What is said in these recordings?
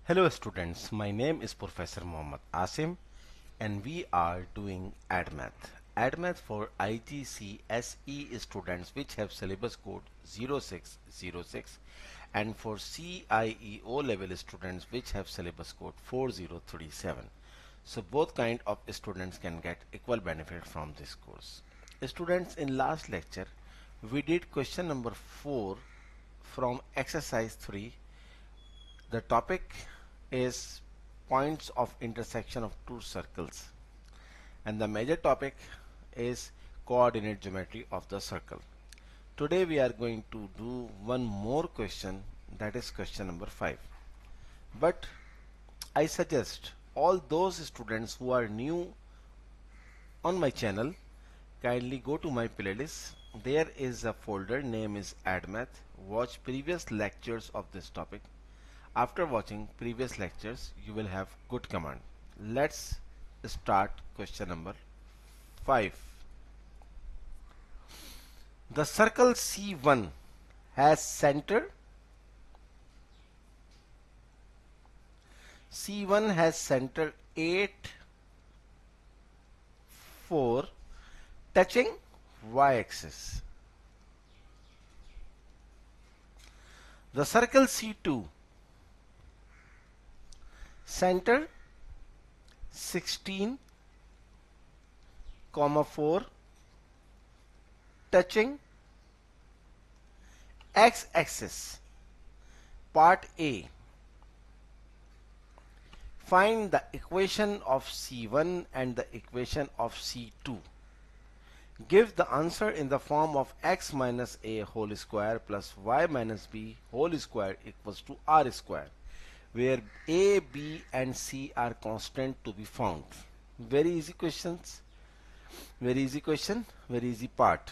Hello students, my name is Professor Muhammad Asim and we are doing ADMath. ADMath for IGCSE students which have syllabus code 0606 and for CIEO level students which have syllabus code 4037. So both kind of students can get equal benefit from this course. Students, in last lecture we did question number 4 from exercise 3. The topic is points of intersection of two circles and the major topic is coordinate geometry of the circle. Today we are going to do one more question, that is question number 5. But I suggest all those students who are new on my channel, kindly go to my playlist. There is a folder name is ADMath. Watch previous lectures of this topic. After watching previous lectures, you will have good command. Let's start question number 5. The circle C1 has center. C1 has center 8, 4 touching y-axis. The circle C2 center 16, 4 touching x-axis. Part A. Find the equation of C1 and the equation of C2. Give the answer in the form of x minus a whole square plus y minus b whole square equals to r square, where a, b and c are constant to be found. Very easy questions, very easy question, very easy part.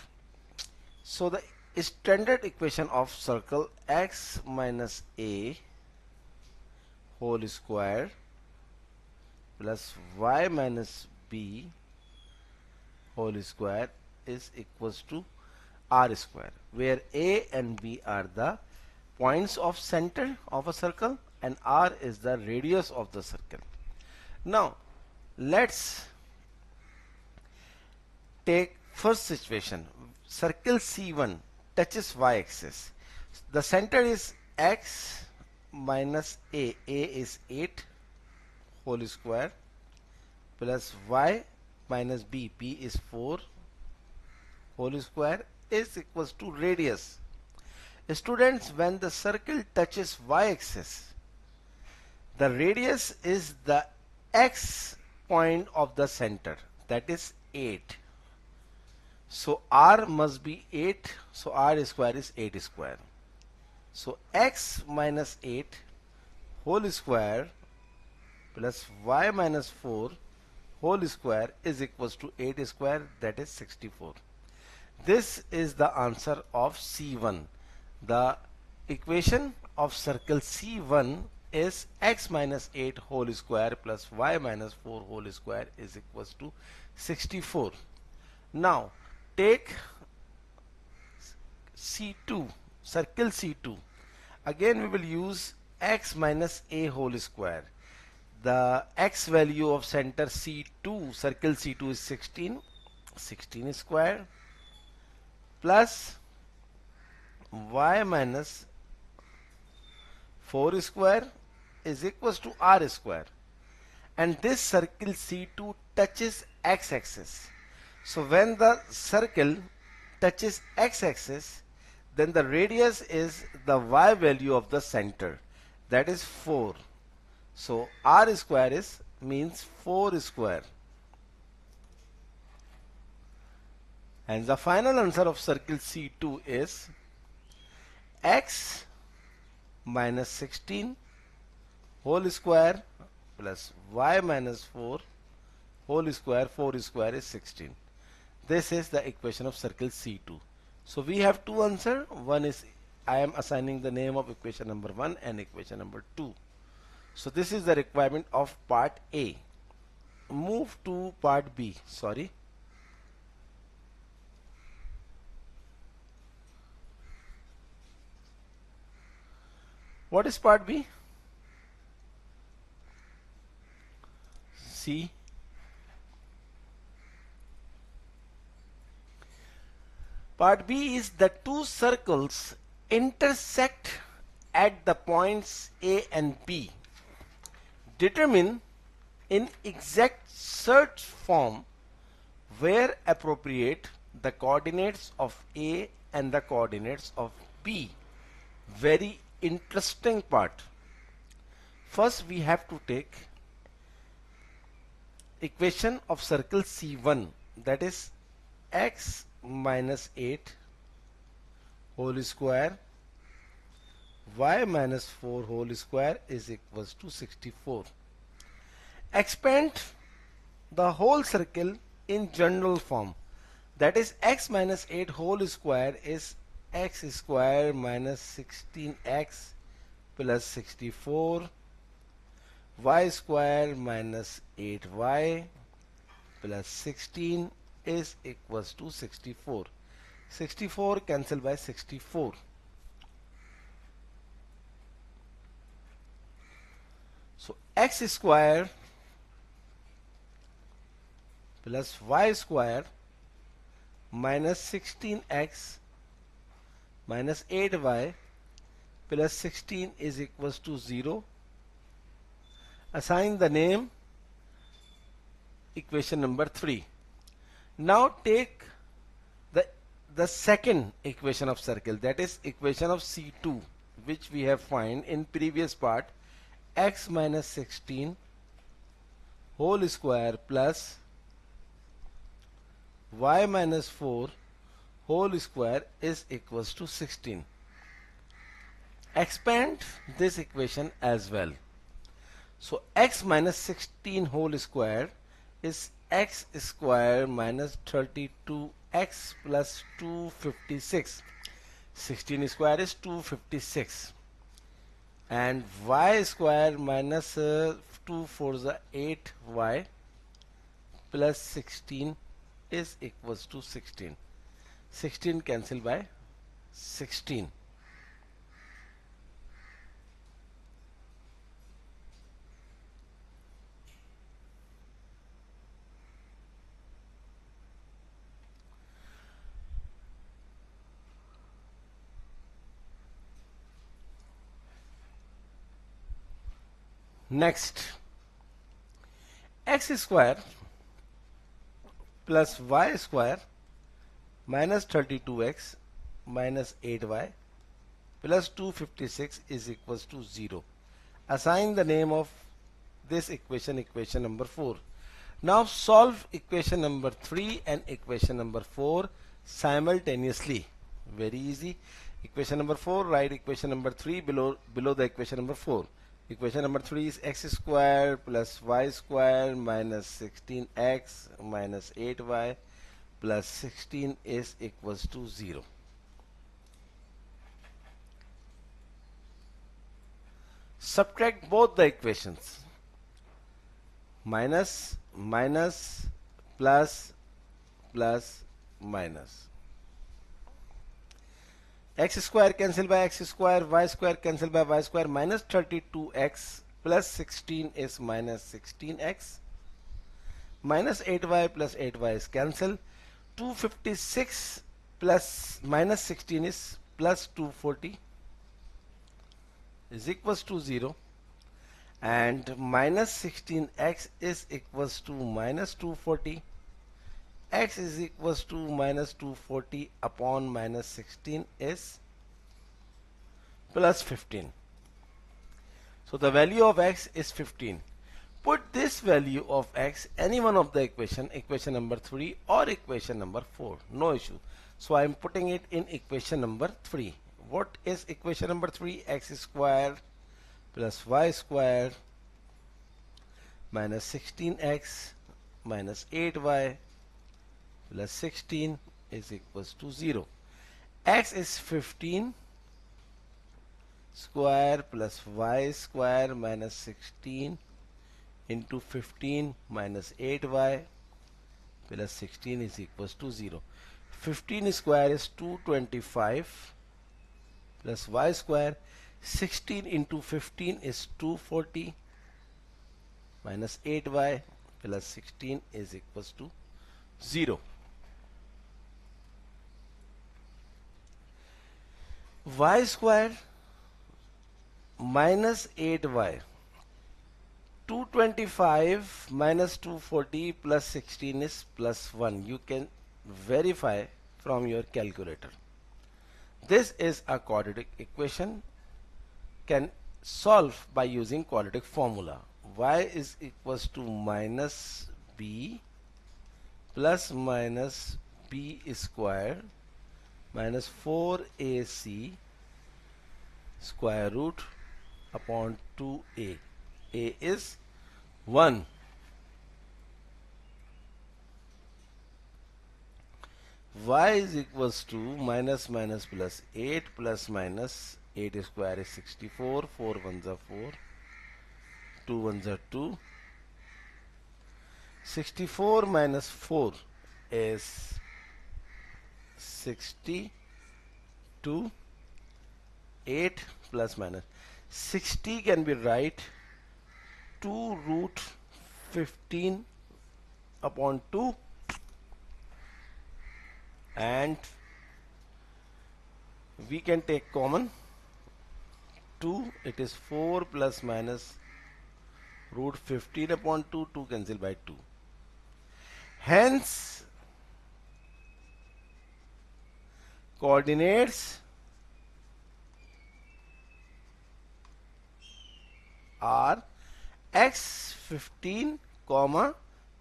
So the standard equation of circle x minus a whole square plus y minus b whole square is equals to r square, where a and b are the points of center of a circle and r is the radius of the circle. Now let's take first situation. Circle C1 touches y-axis. The center is x minus a. A is 8 whole square plus y minus b. B is 4 whole square is equals to radius. Students, when the circle touches y-axis, the radius is the x point of the center, that is 8. So r must be 8, so r square is 8 square. So x minus 8 whole square plus y minus 4 whole square is equals to 8 square, that is 64. This is the answer of C1. The equation of circle C1 is x minus 8 whole square plus y minus 4 whole square is equals to 64. Now take C2, circle C2. Again we will use x minus a whole square. The x value of center C2, circle C2 is 16, 16 square plus y minus 4 square is equals to r square, and this circle C2 touches x-axis. So when the circle touches x-axis, then the radius is the y value of the center, that is 4. So r square is means 4 square. And the final answer of circle C2 is x minus 16 whole square plus y minus 4 whole square. 4 square is 16. This is the equation of circle C2. So we have two answers. One is, I am assigning the name of equation number 1 and equation number 2. So this is the requirement of part A. Move to part B. Sorry. What is part B? C. Part B is the two circles intersect at the points A and B. Determine in exact search form where appropriate the coordinates of A and the coordinates of B. Very interesting part. First we have to take equation of circle C1, that is x minus 8 whole square y minus 4 whole square is equals to 64. Expand the whole circle in general form, that is x minus 8 whole square is x square minus 16x plus 64, y square minus 8y plus 16 is equals to 64. 64 cancel by 64. So x square plus y square minus 16x minus 8y plus 16 is equals to 0. Assign the name equation number 3. Now take the second equation of circle, that is equation of C2, which we have find in previous part, x minus 16 whole square plus y minus 4 whole square is equals to 16. Expand this equation as well. So x minus 16 whole square is x square minus 32x plus 256. 16 square is 256. And y square minus 2 4 the 8y plus 16 is equals to 16. 16 cancel by 16. Next, x square plus y square minus 32x minus 8y plus 256 is equals to 0. Assign the name of this equation, equation number 4. Now solve equation number 3 and equation number 4 simultaneously. Very easy. Equation number 4, write equation number 3 below the equation number 4. Equation number 3 is x square plus y square minus 16x minus 8y plus 16 is equals to 0. Subtract both the equations. Minus, minus, plus, plus, minus. X square cancel by x square, y square cancel by y square, minus 32x plus 16 is minus 16x, minus 8y plus 8y is cancel, 256 plus minus 16 is plus 240 is equals to 0, and minus 16x is equals to minus 240. X is equals to minus 240 upon minus 16 is plus 15. So the value of x is 15. Put this value of x any one of the equation, equation number 3 or equation number 4, no issue. So I am putting it in equation number 3. What is equation number 3? X square plus y square minus 16x minus 8y plus 16 is equals to 0. X is 15 square plus y square minus 16 into 15 minus 8y plus 16 is equals to 0. 15 square is 225 plus y square, 16 into 15 is 240 minus 8y plus 16 is equals to 0. Y square minus 8y. 225 minus 240 plus 16 is plus 1. You can verify from your calculator. This is a quadratic equation, can solve by using quadratic formula. Y is equals to minus b plus minus b square minus 4ac square root upon 2a. A is 1. Y is equals to minus minus plus 8 plus minus 8 square is 64. 4 ones are 4. 2 ones are 2. 64 minus 4 is 62. 8 plus minus 60 can be right 2 root 15 upon 2, and we can take common 2. It is 4 plus minus root 15 upon 2. 2 cancel by 2. Hence coordinates are x 15 comma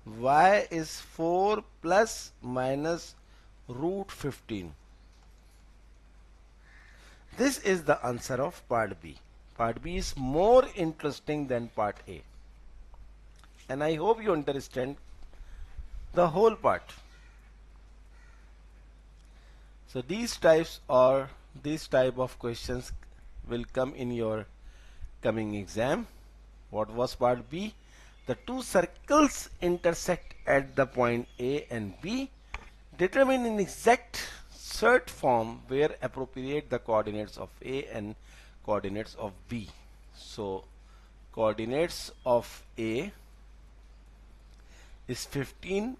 y is 4 plus minus root 15. This is the answer of part B. Part B is more interesting than part A, and I hope you understand the whole part. So these type of questions will come in your coming exam. What was part B? The two circles intersect at the point A and B. Determine in exact search form where appropriate the coordinates of A and coordinates of B. So coordinates of A is 15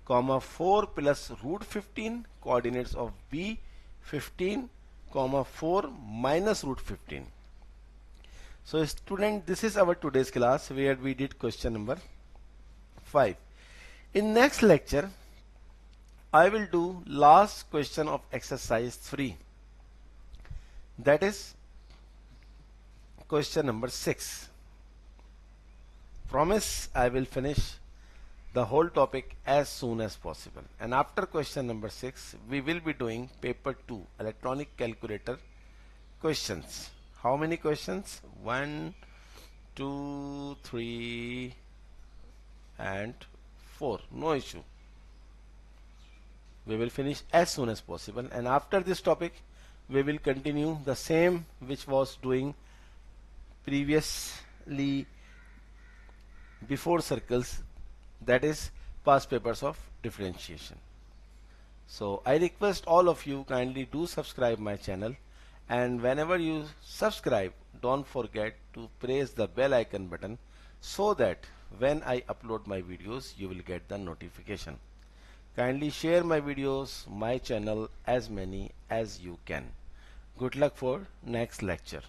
comma 4 plus root 15. Coordinates of B 15 comma 4 minus root 15. So student, this is our today's class where we did question number 5. In next lecture I will do last question of exercise 3, that is question number 6. Promise I will finish the whole topic as soon as possible, and after question number 6 we will be doing paper 2 electronic calculator questions. How many questions? 1, 2, 3 and 4. No issue. We will finish as soon as possible, and after this topic we will continue the same which was doing previously before circles, that is past papers of differentiation. So I request all of you kindly do subscribe my channel, and whenever you subscribe don't forget to press the bell icon button so that when I upload my videos you will get the notification. Kindly share my videos, my channel, as many as you can. Good luck for next lecture.